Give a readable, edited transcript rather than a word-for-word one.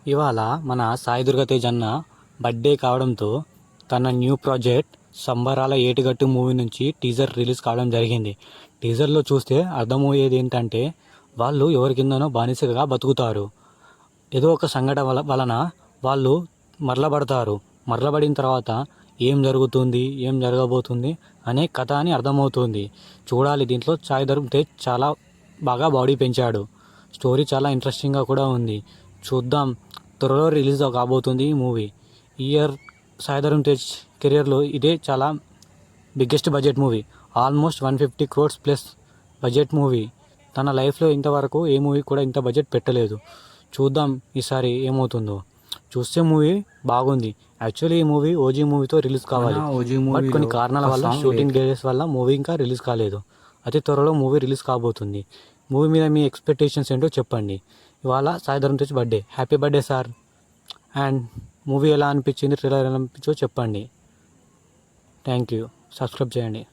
ఇవాళ మన సాయి దుర్గా తేజ్ అన్న బర్త్డే కావడంతో తన న్యూ ప్రాజెక్ట్ సంబరాల ఏటిగట్టు మూవీ నుంచి టీజర్ రిలీజ్ కావడం జరిగింది. టీజర్లో చూస్తే అర్థమయ్యేది ఏంటంటే వాళ్ళు ఎవరి కిందనో బానిసగా బతుకుతారు. ఏదో ఒక సంఘటన వలన వాళ్ళు మరలబడతారు. మరలబడిన తర్వాత ఏం జరుగుతుంది, ఏం జరగబోతుంది అనే కథ అని అర్థమవుతుంది. చూడాలి. దీంట్లో సాయి ధరమ్ తేజ్ చాలా బాగా బాడీ పెంచాడు. స్టోరీ చాలా ఇంట్రెస్టింగ్గా కూడా ఉంది. చూద్దాం. త్వరలో రిలీజ్ కాబోతుంది ఈ మూవీ. ఈ ఇయర్ సాయి ధరమ్ తేజ్ కెరియర్లో ఇదే చాలా biggest budget movie. Almost 150 crores plus budget movie. తన లైఫ్లో ఇంతవరకు ఏ మూవీ కూడా ఇంత బడ్జెట్ పెట్టలేదు. చూద్దాం ఈసారి ఏమవుతుందో. చూస్తే మూవీ బాగుంది. యాక్చువల్లీ ఈ మూవీ ఓజీ మూవీతో రిలీజ్ కావాలి. బట్ కొన్ని కారణాల వల్ల షూటింగ్ డేస్ వల్ల మూవీ ఇంకా రిలీజ్ కాలేదు. అతి త్వరలో మూవీ రిలీజ్ కాబోతుంది. మూవీ మీద మీ ఎక్స్పెక్టేషన్స్ ఏంటో చెప్పండి. ఇవాళ Sai Dharam Tej birthday. Happy birthday sir. And movie ఎలా అనిపించింది, ట్రైలర్ ఎలా అనిపించో చెప్పండి. Thank you. సబ్స్క్రైబ్ చేయండి.